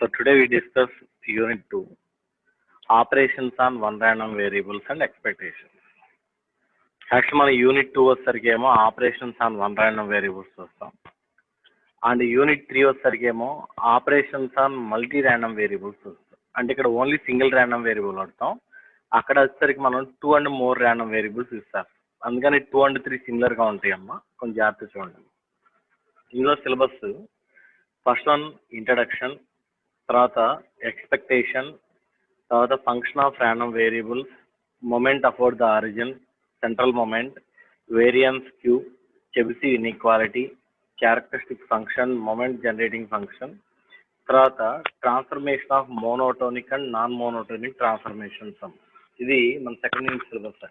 So today we discuss Unit 2, Operations on One Random Variables and Expectations. Actually, మన Unit 2 వచ్చేసరికేమో Operations on One Random Variables చూస్తాం. And Unit 3 వచ్చేసరికేమో Operations on Multi Random Variables చూస్తాం. అంటే ఇక్కడ only single random variable వాడతాం. అక్కడ వచ్చేసరికి మనం 2 and more random variables ఇస్తాం. అందుకని 2 and 3 సిమిలర్ గా ఉంటాయి అమ్మా. కొంచెం జాగ్రత్త చూడండి. ఇందులో సిలబస్ ఫస్ట్ వన్ ఇంట్రడక్షన్, తర్వాత ఎక్స్పెక్టేషన్, తర్వాత function of random variables, moment about the origin, central moment, variance Q, Chebyshev inequality, characteristic function, moment generating function, తర్వాత transformation of monotonic and non monotonic transformation some. ఇది మన second unit syllabus.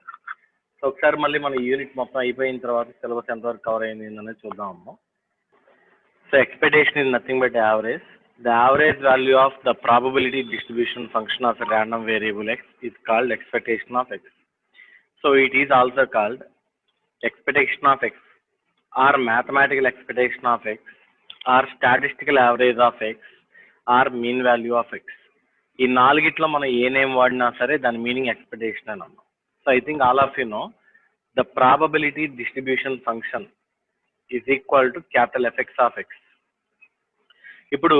So ఒకసారి మళ్ళీ మన unit మొత్తం అయిపోయిన తర్వాత syllabus ఎంతవరకు కవర్ అయింది అనేది చూద్దాము. So expectation is nothing but average. The average value of the probability distribution function of a random variable x is called expectation of x. So it is also called expectation of x, or mathematical expectation of x, or statistical average of x, or mean value of x. ఈ నాలుగిట్లో మనం ఏ name వాడినా సరే దాని meaning expectation అని అన్నాం. So I think all of you know the probability distribution function is equal to capital effects of x. ఇప్పుడు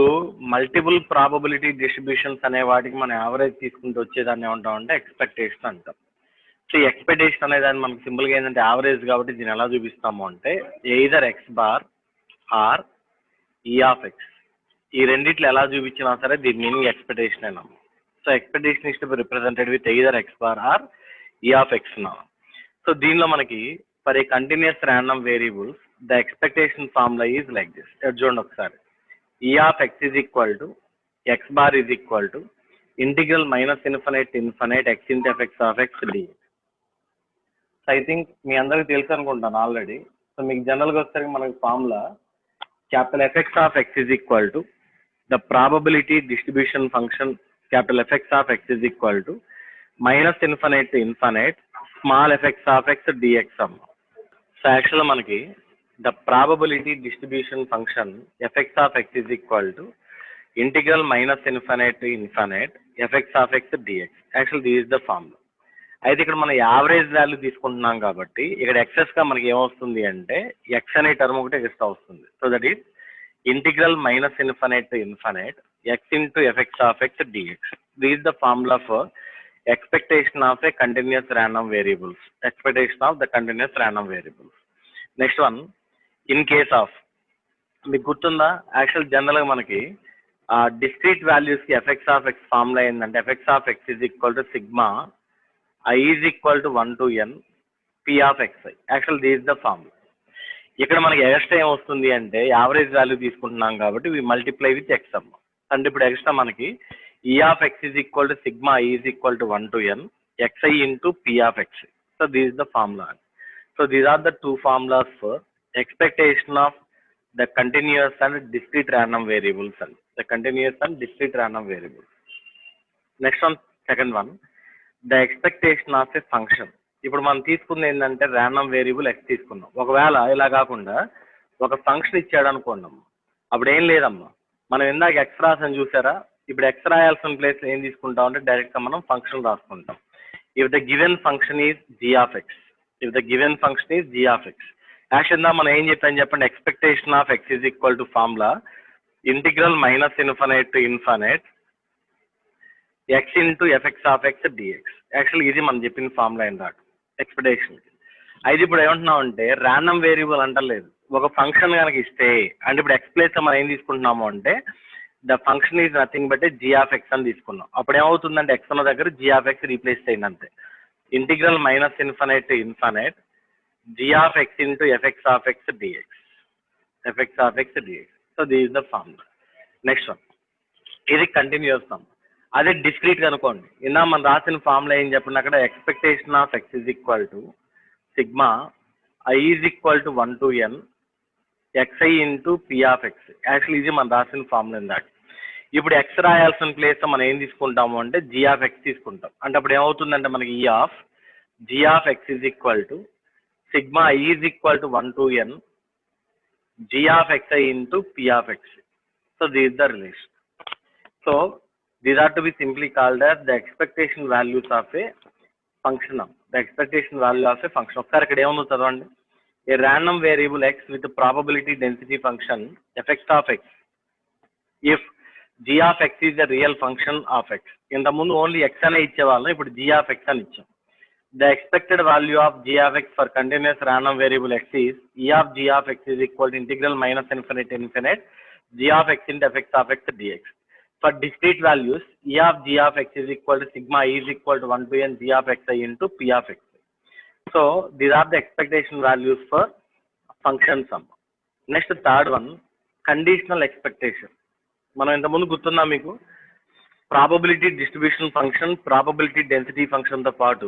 multiple probability distributions అనే వాటికి మనం యావరేజ్ తీసుకుంటూ వచ్చేదాన్ని ఏమంటాం అంటే ఎక్స్పెక్టేషన్ అంటాం. సో ఎక్స్పెక్టేషన్ అనేదాన్ని మనకు సింపుల్గా ఏంటంటే యావరేజ్ కాబట్టి దీన్ని ఎలా చూపిస్తాము అంటే either x bar or E of x, ఈ రెండిట్లు ఎలా చూపించినా సరే దీని మీనింగ్ ఎక్స్పెక్టేషన్ అయినా. So expectation is to be represented with either x bar or E of x నా. సో దీనిలో మనకి for a continuous random variables the expectation formula is like this. చూడండి ఒకసారి, E of x is equal to x bar is equal to integral minus infinite to infinite x into effects of x d. So I think మీ అందరికి తెలుసు అనుకుంటాను already. So మీకు జనరల్గా వచ్చేసరికి మనకి formula capital effects of x is equal to the probability distribution function capital effects of x is equal to minus infinite to infinite small effects of x dx అమ్మ. So యాక్చువల్గా మనకి the probability distribution function fx of x is equal to integral minus infinite to infinite fx of x dx. Actually this is the formula. అయితే ఇక్కడ మనం average value తీసుకుంటున్నాం కాబట్టి ఇక్కడ excess గా మనకి ఏమొస్తుంది అంటే ఎక్స్ అనే టర్మ్ ఒకటి ఎక్స్ట్రా వస్తుంది. So that is integral minus infinite to infinite x into effects of x dx. This is the formula for expectation of a continuous random variables. Expectation of the continuous random variables. Next one, in case of, మీకు గుర్తుందా actual జనరల్గా మనకి discrete values కి effects of x formula ఏంటంటే effects of x is equal to sigma i is equal to 1 to n p of X I. Actual this is the formula. ఇక్కడ మనకి extra ఏం వస్తుంది అంటే యావరేజ్ వాల్యూ తీసుకుంటున్నాం కాబట్టి వి multiply with X అమ్మ. అంటే ఇప్పుడు ఎక్స్ట్రా మనకి E of x is equal to sigma i is equal to 1 to n xi into p of x. So this is the formula. So these are the two formulas for expectation of the continuous and discrete random variables and the continuous and discrete random variables. Next one, second one, the expectation of a function. ఇప్పుడు మనం తీసుకుంది ఏంటంటే random variable X తీసుకున్నాం. ఒకవేళ ఇలా కాకుండా ఒక function ఇచ్చాడు అనుకున్నాం, అప్పుడు ఏం లేదమ్మా, మనం ఇందాక ఎక్స్ రాసని చూసారా, ఇప్పుడు ఎక్స్ రాయాల్సిన ప్లేస్ ఏం తీసుకుంటాం అంటే డైరెక్ట్ గా మనం ఫంక్షన్ రాసుకుంటాం. If the given function is g of x, if the given function is g of x, యాక్చువల్గా మనం ఏం చెప్పాను చెప్పండి, expectation of x is equal to formula integral minus infinite to infinite x into effects of x dx. Actual ఇది మనం చెప్పిన formula ఇందాక expectation. అయితే ఇప్పుడు ఏమంటున్నాం అంటే ర్యాండమ్ వేరియబుల్ అంటలేదు, ఒక ఫంక్షన్ కనుక ఇస్తే అంటే ఇప్పుడు ఎక్స్ ప్లేస్ మనం ఏం తీసుకుంటున్నాము అంటే the function is nothing but g of x అని తీసుకున్నాం. అప్పుడు ఏమవుతుందంటే ఎక్స్ ఉన్న దగ్గర జీ ఆఫ్ ఎక్స్ రీప్లేస్ చేయండి అంతే. Integral minus infinite to infinite g of x into fx of x dx, fx of x dx. So this is the formula. Next one, ఇది continuous some. అదే discrete కనుకోండి, ఇందా మనం రాసిన formula ఏం చెప్పండి అక్కడ expectation of x is equal to sigma i is equal to 1 to n xi into p of X. Actually ఇది మనం రాసిన ఫార్ములా ఇందాక. ఇప్పుడు ఎక్స్ రాయాల్సిన ప్లేస్ మనం ఏం తీసుకుంటాము అంటే జీ ఆఫ్ ఎక్స్ తీసుకుంటాం. అంటే అప్పుడు ఏమవుతుందంటే మనకి E of g of x is equal to sigma I is equal to 1 to n g of xi into p of x. So this is the relation. So these are to be simply called as the expectation values of a function. The expectation value of a function. ఒకసారి ఇక్కడ ఏముందో చదవండి. A random variable x with probability density function fx of x if g of x is the real function of x. ఇంత ముందు only x అనే ఇచ్చేవాళ్ళం, ఇప్పుడు g of x అని ఇచ్చాం. The expected value of g of x for continuous random variable x is e of g of x is equal to integral minus infinite to infinite g of x into fx of x dx. For discrete values, e of g of x is equal to sigma e is equal to 1 to n g of xi into p of x. So these are the expectation values for function sum. Next, third one, conditional expectation. మనం ఇంతకుముందు గుర్తుందా మీకు, probability distribution function, probability density ఫంక్షన్తో పాటు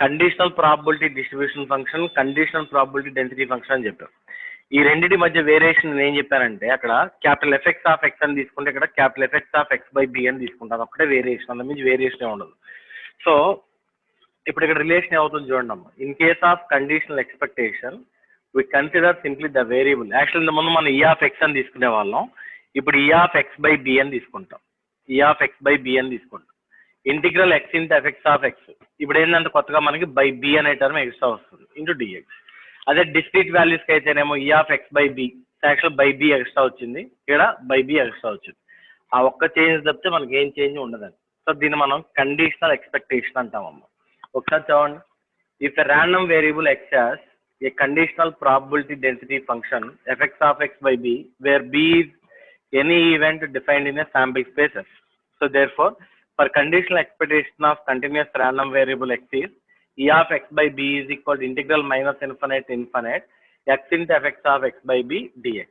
conditional probability distribution function, conditional probability density function అని చెప్పారు. ఈ రెండింటి మధ్య వేరియేషన్ నేను ఏం చెప్పానంటే, అక్కడ క్యాపిటల్ ఎఫెక్ట్స్ ఆఫ్ ఎక్స్ అని తీసుకుంటే ఇక్కడ capital effects of x by b అని తీసుకుంటాను. ఒకటే వేరియేషన్, అంత మించి వేరియేషన్ ఉండదు. సో ఇప్పుడు ఇక్కడ రిలేషన్ ఏమవుతుంది చూడండి అమ్మ. In case of conditional expectation we consider simply the variable. Actual ముందు మనం ఈ ఆఫ్ ఎక్స్ అని తీసుకునే వాళ్ళం, ఇప్పుడు ఈ ఆఫ్ ఎక్స్ బై బి అని తీసుకుంటాం. ఈ ఆఫ్ ఎక్స్ బై బి అని తీసుకుంటాం. Integral x into effects of x, ఇప్పుడు ఏంటంటే కొత్తగా మనకి బై బి అనే టర్మ్ ఎక్స్ట్రా వస్తుంది ఇంటూ డిఎక్స్. అదే డిస్క్రీట్ వాల్యూస్కి అయితేనేమో E of x by b, actual by b extra వచ్చింది, ఇక్కడ బై బి ఎక్స్ట్రా వచ్చింది. ఆ ఒక్క చేంజ్ తప్పితే మనకి ఏం చేంజ్ ఉండదండి. సో దీన్ని మనం కండిషనల్ ఎక్స్పెక్టేషన్ అంటామమ్మా. ఒకసారి చూడండి. If a random variable x has a conditional probability density function effects of x by b where b is any event defined in a sample spaces. So therefore for conditional expectation of continuous random variable x is e of x by b is equal to integral minus infinite to infinite x into fx of x by b dx.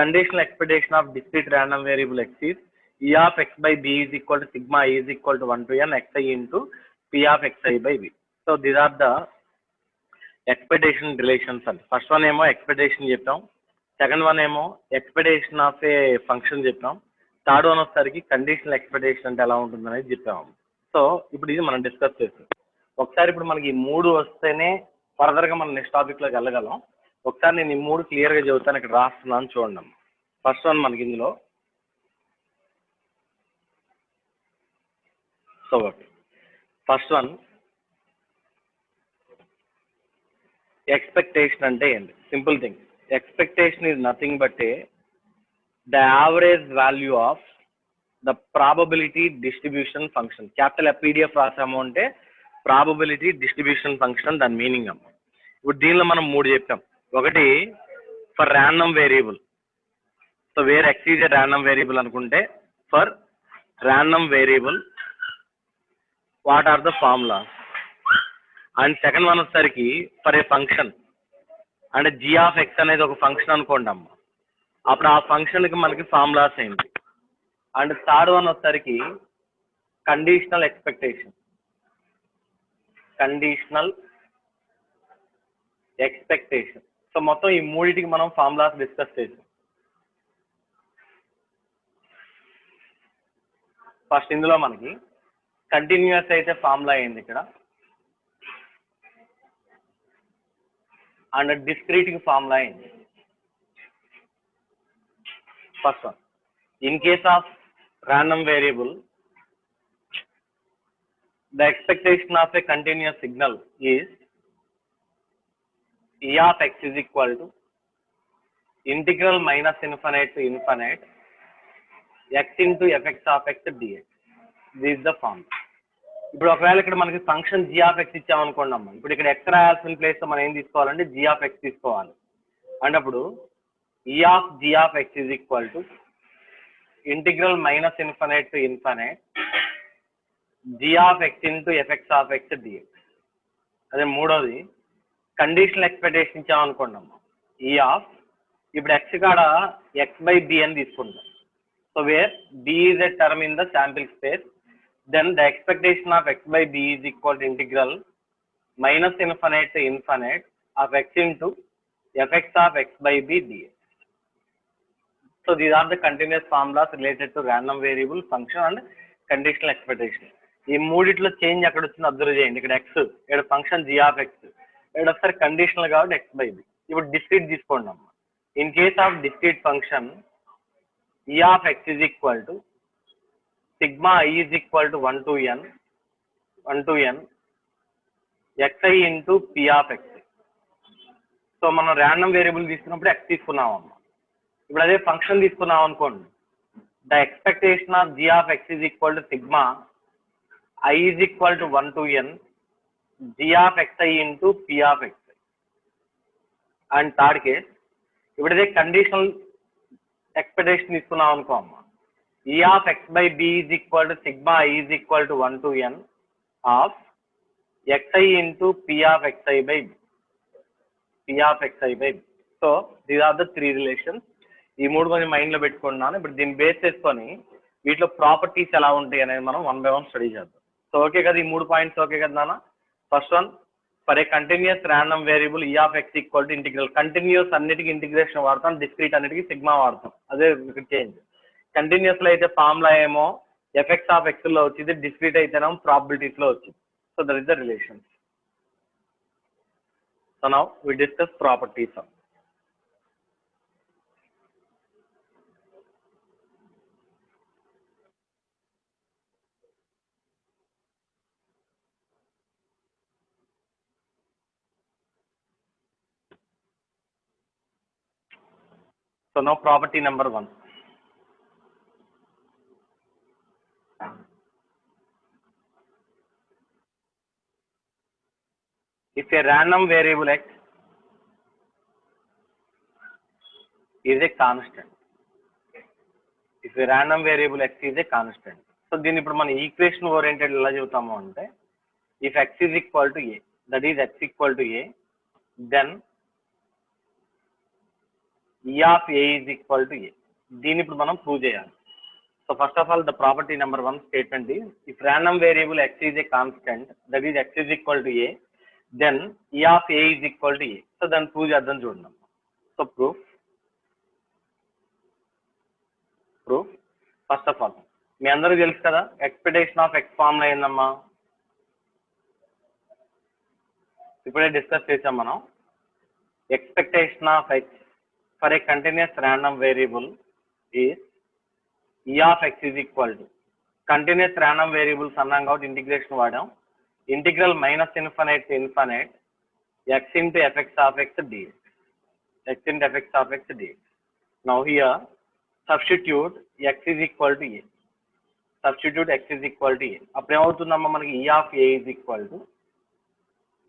Conditional expectation of discrete random variable x is e of x by b is equal to sigma e is equal to 1 to n xi into p of xi by b. So these are the expectation relations. First one ఏమో expectation చెప్పాం, second one ఏమో expectation of a function చెప్పాం, third one వచ్చేసరికి conditional expectation అంటే ఎలా ఉంటుంది అనేది చెప్పాము. సో ఇప్పుడు ఇది మనం డిస్కస్ చేస్తాం. ఒకసారి ఇప్పుడు మనకి ఈ మూడు వస్తేనే ఫర్దర్గా మనం నెక్స్ట్ టాపిక్లోకి వెళ్ళగలం. ఒకసారి నేను ఈ మూడు క్లియర్గా చెబుతాను, ఇక్కడ రాస్తున్నాను చూడండి. ఫస్ట్ వన్ మనకి ఇందులో, so okay, first one expectation అంటే ఏంటి? Simple thing. Expectation is nothing but the average value of the probability distribution function. Capital PDF రాసాము అంటే probability distribution function దాని మీనింగ్ అమ్మ. ఇప్పుడు దీనిలో మనం మూడు చెప్పాం. ఒకటి for random variable, so where x is a random variable అనుకుంటే for random variable what are the formulas. And second one వచ్చేసరికి ఫర్ ఏ ఫంక్షన్, అంటే జీ ఆఫ్ ఎక్స్ అనేది ఒక ఫంక్షన్ అనుకోండి అమ్మ, అప్పుడు ఆ ఫంక్షన్కి మనకి ఫార్ములాస్ ఏంటి. అండ్ థర్డ్ వన్ వచ్చేసరికి conditional expectation. Conditional expectation. So మొత్తం ఈ మూడింటికి మనం ఫార్ములాస్ డిస్కస్ చేసాం. ఫస్ట్ ఇందులో మనకి కంటిన్యూస్ అయితే ఫార్ములా ఏంది ఇక్కడ, అండ్ డిస్క్రీట్కి ఫార్ములా ఏంది. First one, in case of random variable, the expectation of a continuous signal is e of x is equal to integral minus infinite to infinite x into fx of x dx. This is the formula. ఇప్పుడు ఒకవేళ ఇక్కడ మనకి function g of x ఇచ్చామనుకోండి అమ్మ, ఇప్పుడు ఇక్కడ x రాయాల్సిన place లో మనం ఏం తీసుకోవాలంటే g of x తీసుకోవాలి. అంటే అప్పుడు e of g of x is equal to integral minus infinite to infinite g of x into fx of x dx. అదే మూడోది కండిషనల్ ఎక్స్పెక్టేషన్ ఇచ్చామనుకోండి అమ్మ, e of, ఇప్పుడు x కాడ x by b అని తీసుకుంటాం. So where b is a term in the sample space, then the expectation of x by b is equal to integral minus infinite to infinite of x into fx of x by b dx. So these are the continuous formulas related to random variable, function and conditional expectation. ఈ మూడిట్లో change ఎక్కడ వచ్చిందో observe చేయండి. ఇక్కడ X, ఇక్కడ function g of x, ఇక్కడ ఒకసారి conditional కాబట్టి x by b. ఇప్పుడు డిస్క్రీట్ తీసుకోండి అమ్మ. In case of discrete function e of x is equal to sigma I is equal to 1 to n xi into p of x. So మనం random variable తీసుకున్నప్పుడు x తీసుకున్నాం అమ్మ. ఇప్పుడు అదే function తీసుకున్నాం అనుకోండి, the expectation of g of x is equal to sigma I is equal to 1 to n g of xi into p of x. And third case, ఇప్పుడు ఇదే కండిషనల్ ఎక్స్పెక్టేషన్ తీసుకున్నాం అనుకో అమ్మ, e of x by b is equal to sigma I is equal to 1 to n of xi into p of xi by b. p of xi by b. So these are the three relations. ఈ మూడు కొంచెం మైండ్లో పెట్టుకున్నాను. ఇప్పుడు దీన్ని base చేసుకొని వీటిలో properties ఎలా ఉంటాయి అనేది మనం వన్ బై వన్ స్టడీ చేద్దాం. సో ఓకే కదా, ఈ 3 పాయింట్స్ ఓకే కదా నాన్న? First one, for a continuous random variable E of x equal to integral. Continuous అన్నిటికీ ఇంటిగ్రేషన్ వాడతాం, డిస్క్రీట్ అన్నిటికీ సిగ్మా వాడతాం. అదే చేంజ్. కంటిన్యూస్ లో అయితే ఫార్ములా ఏమో ఎఫెక్ట్స్ ఆఫ్ ఎక్స్ లో వచ్చింది, డిస్క్రీట్ అయితేనేమో ప్రాబిలిటీస్ లో వచ్చింది. So that is the relation. So now we discuss properties of. So now property number 1. If a random variable x is a constant, if a random variable x is a constant, so దీన్ని ఇప్పుడు మనం equation oriented ఎలా చెబుతాము అంటే, if x is equal to a, that is x equal to a, then e of a is equal to a. దీన్ని ఇప్పుడు మనం prove చేయాలి. So first of all the property number 1 statement is, if random variable x is a constant, that is x is equal to a, then e of a is equal to a. So దాన్ని prove చేద్దాం చూడండి. So proof first of all మీ అందరూ తెలుసు కదా, expectation of x formula ఏందమ్మా? ఇప్పుడే discuss చేసాం మనం. Expectation of x for a continuous random variable is e of x is equal to, continuous random variables అన్నాం కాబట్టి ఇంటిగ్రేషన్ వాడాం, integral minus infinite to infinite x into fx of x dx, x into fx of x dx. Now here substitute x is equal to a, substitute x is equal to a. అప్పుడు ఏమవుతుందమ్మా మనకి e of a is equal to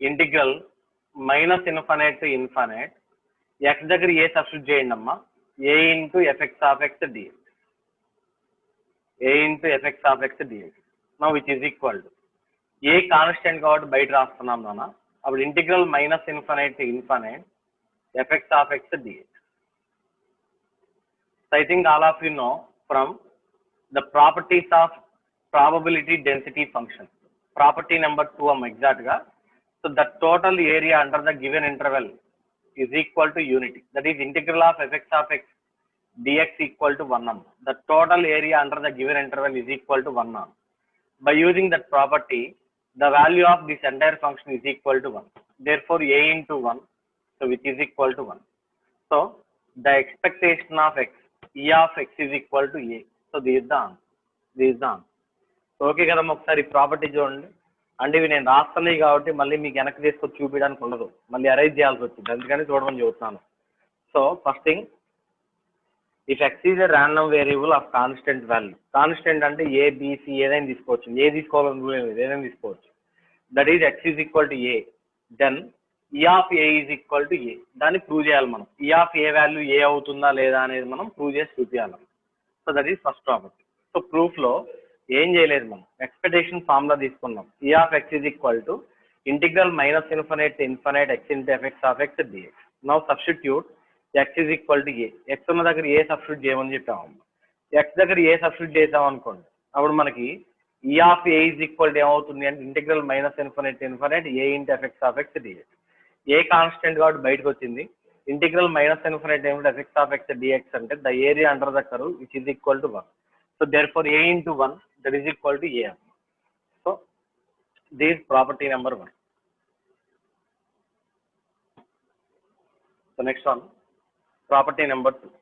integral minus infinite to infinite x దగ్గర ఏ substitute చేయండి అమ్మా, a into fx of x dx, a into fx of x dx. Now which is equal to, a constant కాబట్టి బయట రాస్తున్నాం నాన్న, అప్పుడు integral minus infinite to infinite fx of x dx. So I think all of you know from the properties of probability density function, property number 2 exact గా, so the total area under the given interval is equal to unity, that is integral of fx of x dx equal to 1 m. The total area under the given interval is equal to 1 m. By using that property, the value of this entire function is equal to 1. Therefore a into 1, so which is equal to 1. So the expectation of x, e of x is equal to a. So this is the answer. This is the answer. Okay కదమ్మా, ఒకసారి property చూడండి. అంటే ఇవి నేను రాస్తున్నాయి కాబట్టి మళ్ళీ మీకు వెనక్కి తీసుకొచ్చి చూపించడానికి ఉండదు, మళ్ళీ అరైజ్ చేయాల్సి వచ్చింది, అందుకని చూడమని చెబుతున్నాను. So first thing, if x is a random variable of constant value, constant అంటే ఏ బీసీ ఏదైనా తీసుకోవచ్చు, ఏ తీసుకోవాలని ఏదైనా తీసుకోవచ్చు, that is x is equal to a, then E of a is equal to a. దాన్ని prove చేయాలి మనం. ఈ ఆఫ్ ఏ వాల్యూ ఏ అవుతుందా లేదా అనేది మనం ప్రూవ్ చేసి చూపించాలి. So that is first property. So ప్రూఫ్లో ఏం చేయలేదు, మనం ఎక్స్పెక్టేషన్ ఫార్ములా తీసుకున్నాం. E of x is equal to integral minus infinite to infinite x into FX of x dx. Now substitute x is equal to a. X ఉన్న దగ్గర ఏ substitute చేయమని చెప్పాము. X దగ్గర ఏ సబ్స్టిట్యూట్ చేసాం అనుకోండి, అప్పుడు మనకి E of a is equal to ఏమవుతుంది అంటే integral minus infinite to infinite a into FX of x dx. A constant కాబట్టి బయటకు వచ్చింది, ఇంటిగ్రల్ మైనస్ ఇన్ఫినైట్ ఏమిటి ఎఫ్ఎక్స్ ఆఫ్ ఎక్స్ డిఎక్స్ అంటే the area under the curve which is equal to 1. So therefore a into 1 that is equal to a. So this is property number 1. So next one, property number 2.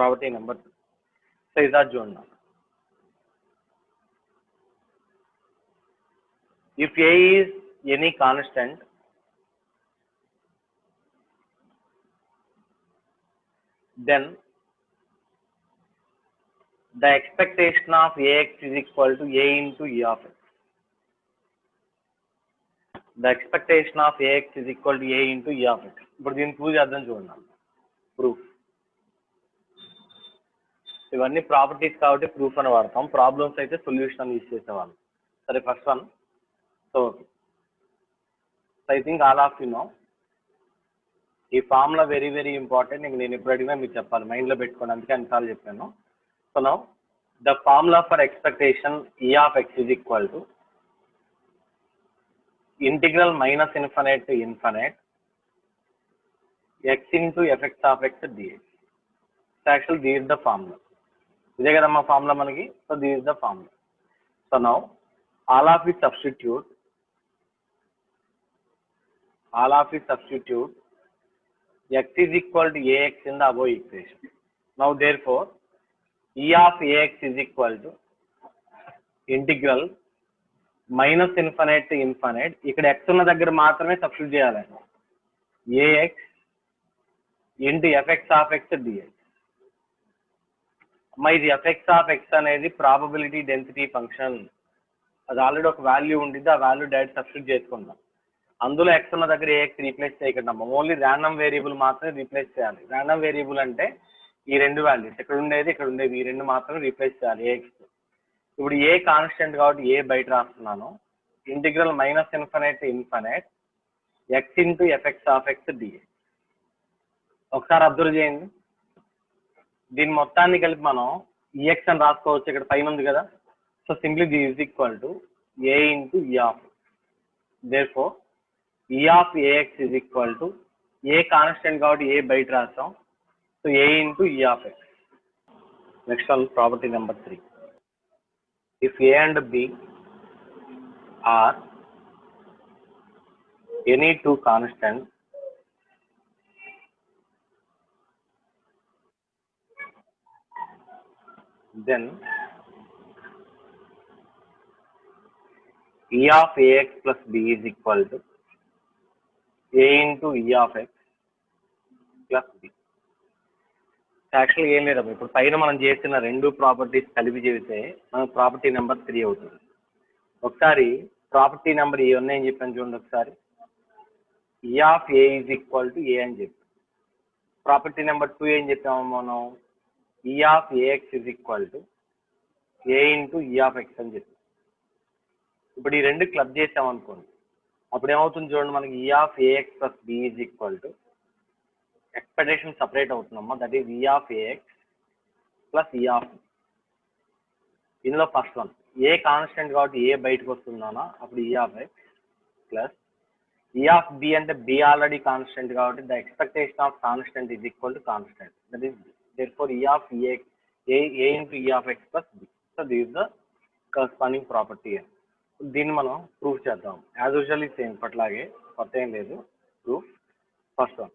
Property number 2. So ఇదా చూడండి. If A is any constant, then the expectation of Ax is equal to A into E of x. The expectation of Ax is equal to A into E of x. ఇప్పుడు దీన్ని prove చేద్దాం చూడండి. Proof ఇవన్నీ properties కాబట్టి proof అని వాడతాం. Problems అయితే solution అని యూజ్ చేసేవాళ్ళం. సరే, first one. So I think all of you know ఈ ఫార్ములా వెరీ వెరీ ఇంపార్టెంట్. నేను ఎప్పుడు అడిగినా మీకు చెప్పాలి, మైండ్లో పెట్టుకోండి, అందుకే అన్నిసార్లు చెప్పాను. So now the formula for expectation E of x is equal to integral minus infinite to infinite x into fx of x dx. So actually this is the formula. ఇదే కదా మా ఫార్ములా మనకి. So this is the formula. So now all of you substitute x is equal to ax in the above equation. Now therefore E of ax is equal to integral minus infinite to infinite. ఇక్కడ x ఉన్న దగ్గర మాత్రమే substitute చేయాలండి. ax into fx of x dx. ఇది fx of x అనేది probability density function. అది already ఒక value ఉండిద్ది, ఆ వాల్యూ డైరెక్ట్ సబ్స్టిట్యూట్ చేసుకుందాం. అందులో x ఉన్న దగ్గర ax రీప్లేస్ చేయకుండా ఓన్లీ ర్యాండమ్ వేరియబుల్ మాత్రమే రీప్లేస్ చేయాలి. ర్యాండమ్ వేరియబుల్ అంటే ఈ రెండు వాల్యూస్, ఇక్కడ ఉండేది ఈ రెండు మాత్రమే రీప్లేస్ చేయాలి ax. ఇప్పుడు ఏ కాన్స్టెంట్ కాబట్టి ఏ బయట రాస్తున్నాను. Integral minus infinite to infinite x into fx of x dx. ఒకసారి అబ్జర్వ్ చేయండి. దీని మొత్తాన్ని కలిపి మనం ex అని రాసుకోవచ్చు. ఇక్కడ పైన ఉంది కదా. So simply this is equal to a into e of x. Therefore e of ax is equal to A constant కాబట్టి ఏ బయట రాస్తాం. So a into e of x. Next one, property number 3. If a and b are any two constants, then E of ax plus b is equal to a into E of x plus b. యాక్చువల్గా ఏం లేదమ్మా, ఇప్పుడు పైన మనం చేసిన రెండు properties కలిపి చెబితే మనకు ప్రాపర్టీ నెంబర్ 3 అవుతుంది. ఒకసారి ప్రాపర్టీ నెంబర్ ఏ ఉన్నాయని చెప్పాను చూడండి. ఒకసారి E of a is equal to a అని చెప్పి. ప్రాపర్టీ నెంబర్ 2 ఏం చెప్పాము మనం, E of ax is equal to a into E of x అని చెప్పి. ఇప్పుడు ఈ రెండు క్లబ్ చేసామనుకోండి, అప్పుడు ఏమవుతుంది చూడండి, మనకి E of ax plus b is equal to expectation separate అవుతుందమ్మా. That is E of ax plus E of. ఇందులో ఫస్ట్ వన్ ఏ కాన్స్టెంట్ కాబట్టి ఏ బయటకు వస్తుందానా, అప్పుడు E of x plus E of b అంటే b ఆల్రెడీ కాన్స్టెంట్ కాబట్టి the expectation of constant is equal to constant. That is therefore E of ax a into E of x plus b. So this is the corresponding property. దీన్ని మనం proof చేద్దాం. As usually same ఇప్పట్లాగే, కొత్త ఏం లేదు. Proof first one,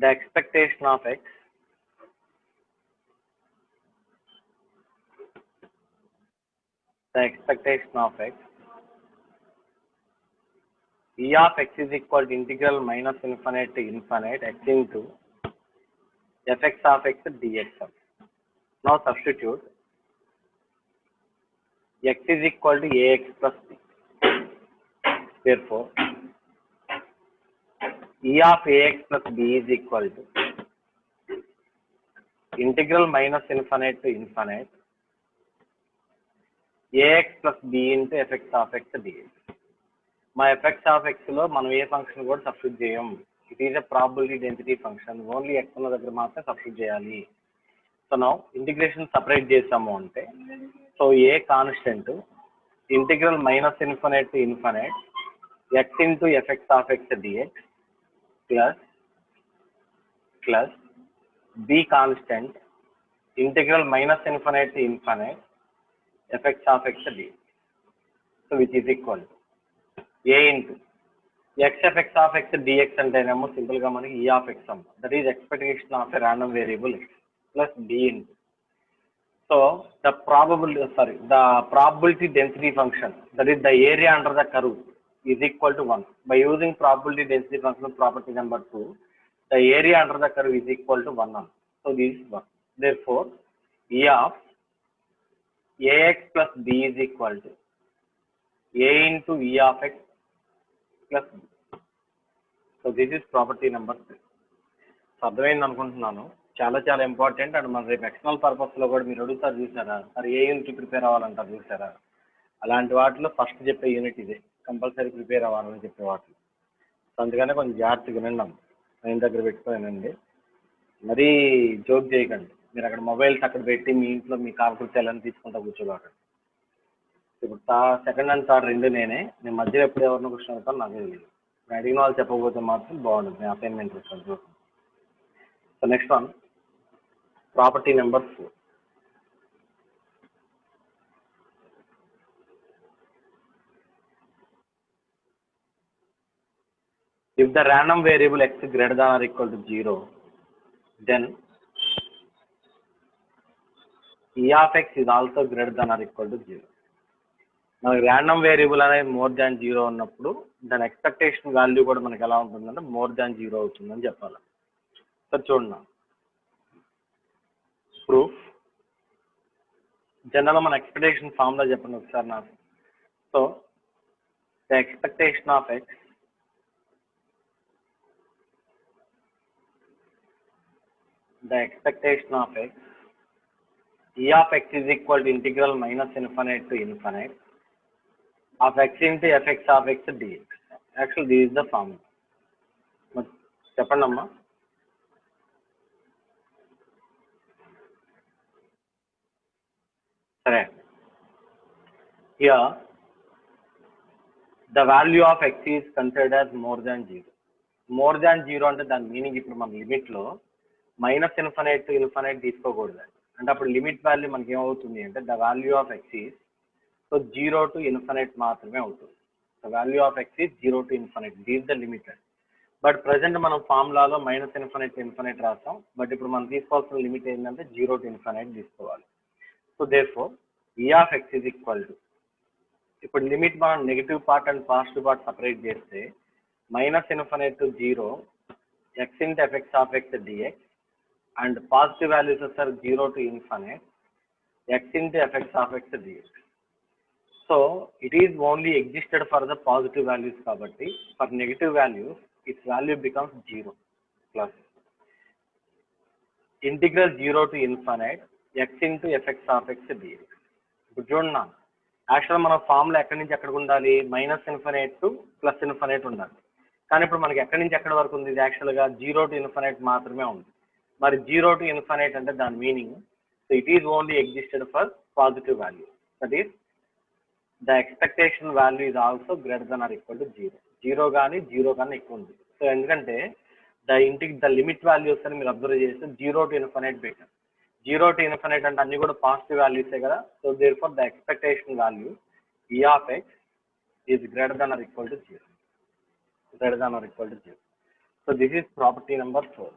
the expectation of x E of x is equal to integral minus infinite to infinite x into fx of x dx. Now substitute x is equal to ax plus b. Therefore E of ax plus b is equal to integral minus infinite to infinite ax plus b into fx of x dx. మా fx of x లో మనం ఏ function కూడా substitute చేయం. It is a probability density function. Only x ఉన్న దగ్గర మాత్రం substitute చేయాలి. So now integration separate చేసాము అంటే, so a constant integral minus infinite to infinite x into fx of x dx plus b constant integral minus infinite to infinite fx of x dx. So which is equal to a into xfx of x dx అంటేనేమో simple గా మనకి e of x అమ్మ. That is expectation of a random variable x plus d into. So the probability density function, that is the area under the curve, is equal to 1. By using probability density function property number 2, the area under the curve is equal to 1. So this is 1. Therefore, E of ax plus b is equal to a into E of x plus b. So this is property number 3. So అర్థమైంది అనుకుంటున్నాను. చాలా చాలా important. And మన రేపు external పర్పస్లో కూడా మీరు అడుగుతారు చూసారా, మరి ఏ యూనిట్ ప్రిపేర్ అవ్వాలంటారు చూసారా, అలాంటి వాటిలో ఫస్ట్ చెప్పే యూనిట్ ఇదే, కంపల్సరీ ప్రిపేర్ అవ్వాలని చెప్పే వాటిలో. సో అందుకనే కొంచెం జాగ్రత్తగా వినండి, నేను దగ్గర పెట్టుకోనండి, మరీ జోక్ చేయకండి. మీరు అక్కడ మొబైల్స్ అక్కడ పెట్టి మీ ఇంట్లో మీ కాలకృత్యాలని తీసుకుంటా కూర్చోబాకండి. ఇప్పుడు సెకండ్ అండ్ థర్డ్ రెండు నేను మధ్యలో ఎప్పుడు ఎవరిని క్వశ్చన్ అవుతాను నాకు తెలియదు. నేను అడిగిన వాళ్ళు చెప్పకపోతే మాత్రం బాగుంటుంది, నేను అసైన్మెంట్ ఇస్తాను చూస్తాను. So next one, property number 4. If the random variable x greater than or equal to 0, then E of x is also greater than or equal to 0. మనకి ర్యాండమ్ వేరియబుల్ అనేది మోర్ దాన్ 0 ఉన్నప్పుడు దాని expectation value కూడా మనకి ఎలా ఉంటుందంటే more than 0 అవుతుందని చెప్పాలి. సార్ చూడండి, ప్రూఫ్ జనరల్ మన ఎక్స్పెక్టేషన్ ఫార్ములా చెప్పండి ఒకసారి నాకు. So the expectation of x E of x is equal to integral minus infinite to infinite of x into fx of x dx. Actually this is the formula. చెప్పండి అమ్మా. సరే, here the value of x is considered as more than 0. More than 0 అంటే దాని meaning ఇప్పుడు మన లిమిట్లో minus infinite to infinite తీసుకోకూడదు. అంటే అప్పుడు లిమిట్ వాల్యూ మనకి ఏమవుతుంది అంటే the value of x is, so 0 to infinite మాత్రమే అవుతుంది. The value of x is 0 to infinite, these the limit. But present మనం ఫార్ములాలో మైనస్ ఇన్ఫినైట్ టు ఇన్ఫినైట్ రాస్తాం. బట్ ఇప్పుడు మనం తీసుకోవాల్సిన లిమిట్ ఏంటంటే 0 to ఇన్ఫినైట్ తీసుకోవాలి. So therefore E of x is equal to, ఇప్పుడు లిమిట్ మనం negative part and positive part separate చేస్తే minus infinite to 0 x into fx of x dx, and positive values are 0 to infinite x into fx of x dx. So it is only existed for the positive values kabatti, for negative values its value becomes 0 plus integral 0 to infinite x into fx of x dx. ఇప్పుడు చూడండి, యాక్చువల్గా మన formula ఎక్కడి నుంచి ఎక్కడికి ఉండాలి, minus infinite to plus infinite ఉండాలి. కానీ ఇప్పుడు మనకి ఎక్కడి నుంచి ఎక్కడి వరకు ఉంది, ఇది యాక్చువల్గా 0 to ఇన్ఫినైట్ మాత్రమే ఉంది. మరి 0 to ఇన్ఫినైట్ అంటే దాని meaning, so it is only existed for positive value, that is the expectation value is also greater than or equal to 0. 0 కానీ 0 కన్నా ఎక్కువ ఉంది. సో ఎందుకంటే ద లిమిట్ వాల్యూస్ అని మీరు అబ్జర్వ్ చేస్తే 0 to infinite better. 0 to infinite అంటే అన్ని కూడా పాజిటివ్ వాల్యూసే కదా. So therefore the expectation value E of x is greater than or equal to 0. greater than or equal to 0. So this is property number 4.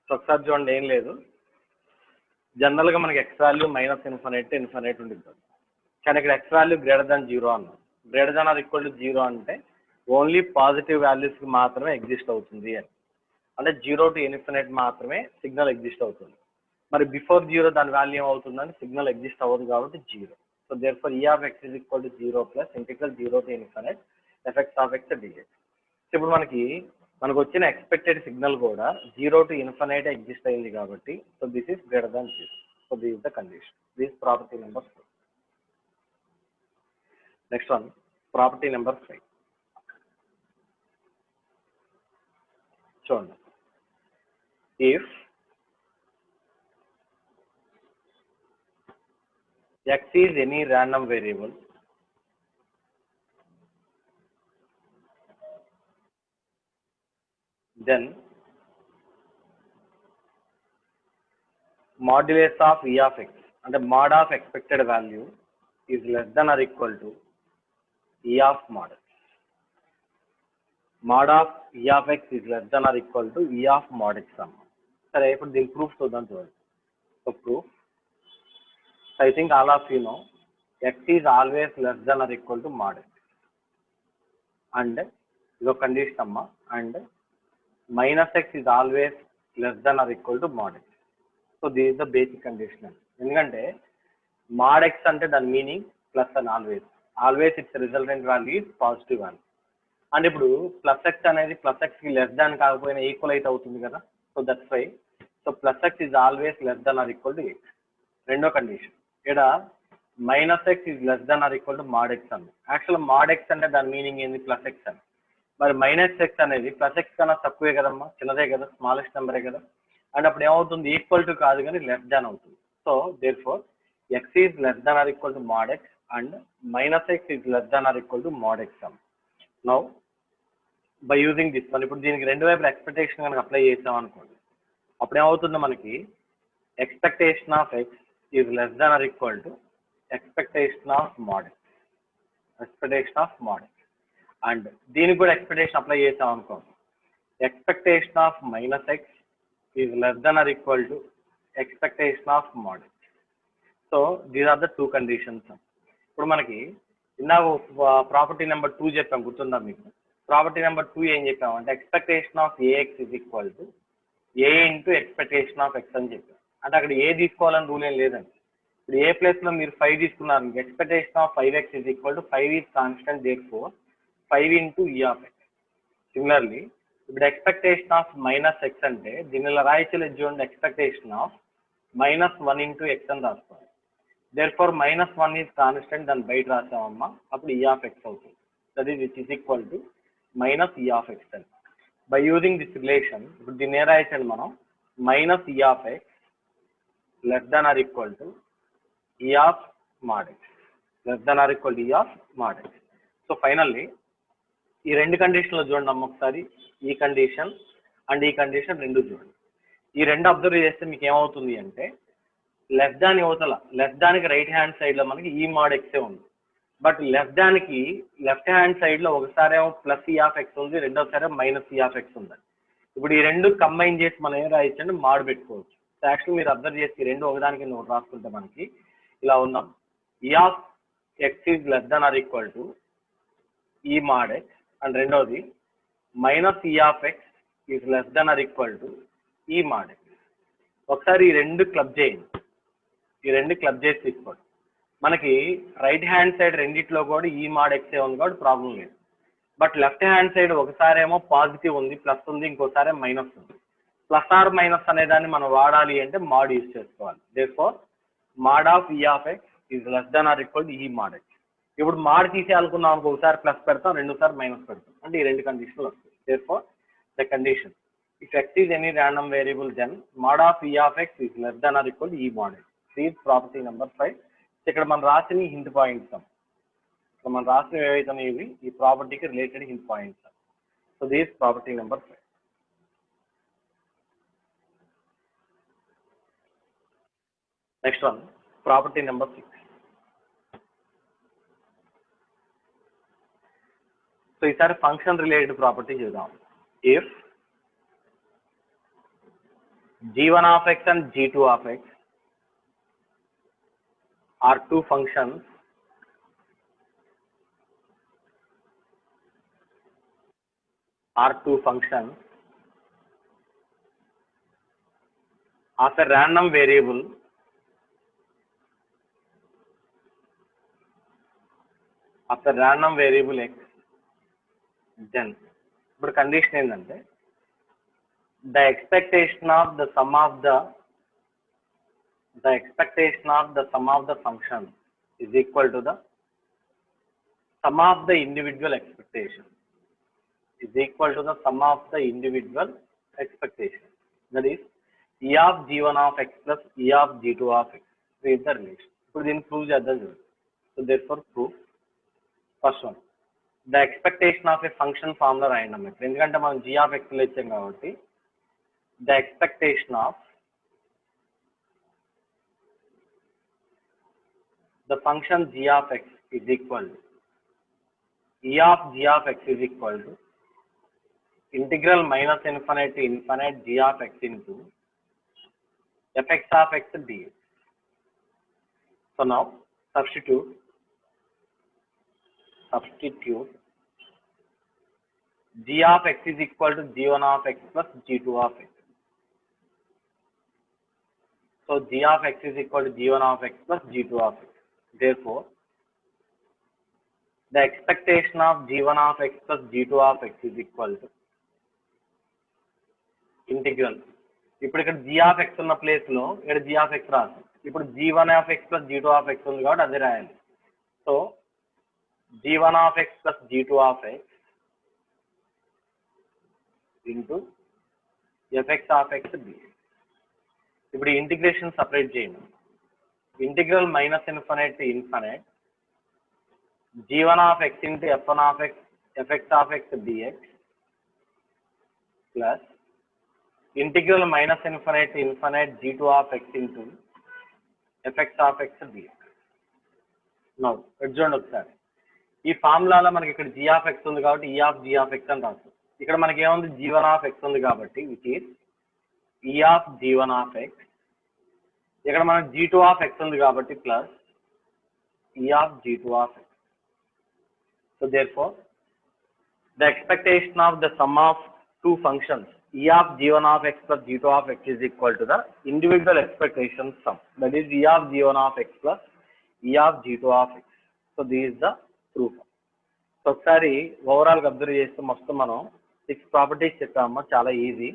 So ఒకసారి చూడండి, ఏం లేదు, జనరల్గా మనకి X value minus infinite to infinite ఉంటుంది. కానీ ఇక్కడ X value greater than 0 అన్నాం. Greater than or equal to 0 అంటే ఓన్లీ పాజిటివ్ వాల్యూస్కి మాత్రమే ఎగ్జిస్ట్ అవుతుంది అని, అంటే 0 to ఇన్ఫినైట్ మాత్రమే సిగ్నల్ ఎగ్జిస్ట్ అవుతుంది. మరి బిఫోర్ 0 దాని వాల్యూ ఏమవుతుందని సిగ్నల్ ఎగ్జిస్ట్ అవ్వదు కాబట్టి 0. So therefore E of x is equal to 0 plus integral 0 to infinite fx of x dx. ఇప్పుడు మనకి వచ్చిన ఎక్స్పెక్టెడ్ సిగ్నల్ కూడా 0 to ఇన్ఫినైట్ ఎగ్జిస్ట్ అయింది కాబట్టి, so this is greater than 0. So this is the condition. This property number 4. Next one, property number 5. చూడండి, if x is any random variable then modulus of E of x, అంటే mod of expected value is less than or equal to E of modulus. mod of e of x is less than or equal to e of mod x అమ్మ. సరే ఇప్పుడు దీని proof చూద్దాం చూడండి. So proof, I think all of you know x is always less than or equal to mod x, and ఇదో condition అమ్మ, and minus x is always less than or equal to mod x. So this is the basic condition. ఎందుకంటే mod x అంటే దాని meaning plus అని always its resultant value is positive value. And ఇప్పుడు plus x అనేది plus ఎక్స్కి less than కాకపోయినా equal అయితే అవుతుంది కదా. So that's why so plus x is always less than or equal to x. రెండో కండిషన్, ఇక్కడ minus x is less than or equal to mod x అండి. Actual mod X అంటే దాని meaning ఏంది, ప్లస్ ఎక్స్ అని. మరి minus X అనేది plus X కన్నా తక్కువే కదమ్మా, చిన్నదే కదా, స్మాలెస్ట్ నెంబరే కదా. అండ్ అప్పుడు ఏమవుతుంది, ఈక్వల్ టు కాదు కానీ లెస్ దాన్ అవుతుంది. So therefore x is less than or equal to mod x and minus x is less than or equal to mod x అమ్మ. Now by using this one, ఇప్పుడు దీనికి రెండు వైపుల expectation కనుక apply చేసాం అనుకోండి, అప్పుడు ఏమవుతుందో మనకి expectation of x is less than or equal to expectation of mod x, expectation of mod x. And దీనికి కూడా ఎక్స్పెక్టేషన్ అప్లై చేసాం అనుకోండి, expectation of minus x is less than or equal to expectation of mod x. So these are the two conditions. ఇప్పుడు మనకి ఇందాక property number 2 చెప్పాం, గుర్తుందా మీకు? ప్రాపర్టీ నెంబర్ 2 ఏం చెప్పామంటే expectation of ax is equal to a into expectation of x అని చెప్పాం. అంటే అక్కడ ఏ తీసుకోవాలని రూల్ ఏం లేదండి. ఇప్పుడు ఏ ప్లేస్లో మీరు 5 తీసుకున్నారు, expectation of 5x is equal to 5 is constant, therefore 5 into E of x. Similarly ఇప్పుడు ఎక్స్పెక్టేషన్ ఆఫ్ మైనస్ ఎక్స్ అంటే దీని ఇలా రాయచలేదు చూడండి, ఎక్స్పెక్టేషన్ ఆఫ్ -1 ఇంటూ ఎక్స్ అని రాసుకోవాలి. therefore -1 is constant, దాన్ని బయట రాసామమ్మా, అప్పుడు e of x అవుతుంది. That is which is equal to minus e of x అని. బై యూజింగ్ దిస్ రిలేషన్ ఇప్పుడు దీన్ని ఏ రాయచ్చండి మనం, minus e of x less than or equal to e of mod x, less than or equal to e of mod x. So finally ఈ రెండు కండిషన్లో చూడండి అమ్మ ఒకసారి, ఈ కండిషన్ అండ్ ఈ కండిషన్ రెండు చూడండి. ఈ రెండు అబ్జర్వ్ చేస్తే మీకు ఏమవుతుంది అంటే లెస్ దాన్ యువతల, లెస్ దానికి రైట్ హ్యాండ్ సైడ్లో మనకి ఈ మాడ్ ఎక్సే ఉంది, బట్ లెస్ దానికి లెఫ్ట్ హ్యాండ్ సైడ్లో ఒకసారి ఏమో ప్లస్ ఈ ఆఫ్ ఎక్స్ ఉంది, రెండోసారి మైనస్ ఈ ఆఫ్ ఎక్స్ ఉంది. ఇప్పుడు ఈ రెండు కంబైన్ చేసి మనం ఏం రాయొచ్చంటే మాడ్ పెట్టుకోవచ్చు. సో యాక్చువల్ మీరు అబ్జర్వ్ చేసి ఈ రెండు ఒకదానికి నోట్ రాసుకుంటే మనకి ఇలా ఉన్నాం, ఈ of x is less than or equal to E mod x, and రెండోది మైనస్ ఈ of x is less than or equal to E mod X. ఒకసారి ఈ రెండు క్లబ్ చేయండి, ఈ రెండు క్లబ్ చేసి తీసుకోండి. మనకి రైట్ హ్యాండ్ సైడ్ రెండిట్లో కూడా ఈ మాడ్ ఎక్సే ఉంది కాబట్టి ప్రాబ్లం లేదు. బట్ లెఫ్ట్ హ్యాండ్ సైడ్ ఒకసారి ఏమో పాజిటివ్ ఉంది, ప్లస్ ఉంది, ఇంకోసారి మైనస్ ఉంది. ప్లస్ ఆర్ మైనస్ అనే దాన్ని మనం వాడాలి అంటే మాడ్ యూజ్ చేసుకోవాలి. Therefore mod of E of x is less than or equal to E mod X. ఇప్పుడు మాడ్ తీసేయాలనుకున్నాం అనుకో, ఒకసారి ప్లస్ పెడతాం, రెండోసారి మైనస్ పెడతాం, అంటే ఈ రెండు కండిషన్లు వస్తాయి. Therefore the condition if x is any random variable then mod of E of x is less than or equal to E mod x. These property number 5. ఇక్కడ మనం రాసిన హింట్ పాయింట్స్, ఇక్కడ మనం రాసిన ఏవైతే ఇవి ఈ ప్రాపర్టీకి related hint points. So these property number 5. Next one property number 6. So ఈసారి ఫంక్షన్ రిలేటెడ్ ప్రాపర్టీ చూద్దాం. If g1 of x and g2 of x are two functions of a random variable x, then ఇప్పుడు condition ఏంటంటే the expectation of the sum of the function is equal to the sum of the individual expectation, that is e of g1 of x plus e of g2 of x. This is the relation. ఇప్పుడు దీన్ని prove చేద్దాం చూడండి. So therefore proof, first one the expectation of A function formula రాయండి అమ్మ. ఎందుకంటే మనం g of x లో ఇచ్చాం కాబట్టి the expectation of the function g of x is equal to e of g of x is equal to integral minus infinite to infinite g of x into fx of x dx. So now substitute g of x is equal to g1 of x plus g2 of x. So g of x is equal to g1 of x plus g2 of x. Therefore, the expectation of g1 of x plus g2 of x is equal to integral. ఇప్పుడు ఇక్కడ g of x ఉన్న place లో ఇక్కడ g of x రాదు. ఇప్పుడు g1 of x plus g2 of x ఉంది కాబట్టి అదే రాయాలి. So g1 of x plus g2 of x into fx of x dx. ఇప్పుడు ఇంటిగ్రేషన్ సపరేట్ చేయండి. Integral minus infinite to infinite g1 of x into f1 of x fx of x dx plus integral minus infinite to infinite g2 of x into fx of x dx. Now చూడండి ఒకసారి ఈ ఫార్ములాలో మనకి ఇక్కడ g of x ఉంది కాబట్టి e of g of x అని రాస్తాం. ఇక్కడ మనకి ఏముంది g1 of x ఉంది కాబట్టి which is e of g1 of x. ఇక్కడ మనకి g2 of x ఉంది కాబట్టి plus e of g2 of x. So therefore, the expectation of the sum of two functions e of g1 of x plus g2 of x is equal to the individual expectation sum. That is e of g1 of x plus e of g2 of x. So this is the proof. So ఒకసారి overall గా observe చేస్తే మొత్తం మనం 6 properties చెప్పాము. చాలా easy.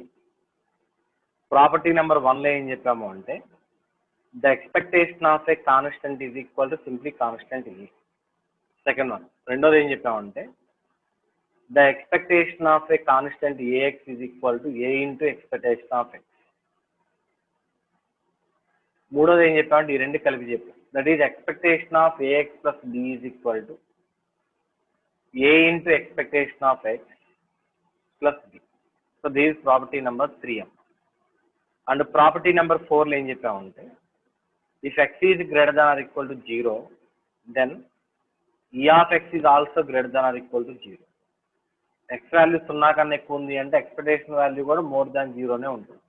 Property number 1 లో ఏం చెప్పాము అంటే the expectation of a constant is equal to simply constant e. Second one రెండోది ఏం చెప్పామంటే the expectation of a constant ax is equal to a into expectation of x. మూడోది ఏం చెప్పామంటే ఈ రెండు కలిపి చెప్పాం. That is expectation of ax plus b is equal to a into expectation of x plus b. So this is property number 3m. And property number 4 లో ఏం చెప్పామంటే if x is greater than or equal to 0 then e of x is also greater than or equal to 0. x value 0 కన్నా ఎక్కువ ఉంది అంటే expectation value కూడా more than 0 నే ఉంటుంది.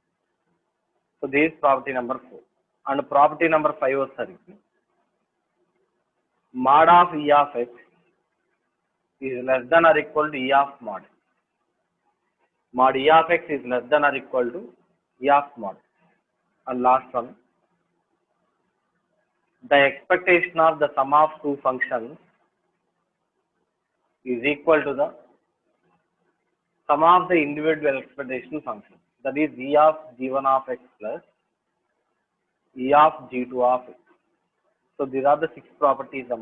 So this property number 4. And property number 5 వచ్చేసరికి mod of e of x is less than or equal to e of mod. Mod e of x is less than or equal to e of mod. And last one, the expectation of the sum of two functions is equal to the sum of the individual expectation functions. That is e of g1 of x plus e of g2 of x. So these are the 6 properties.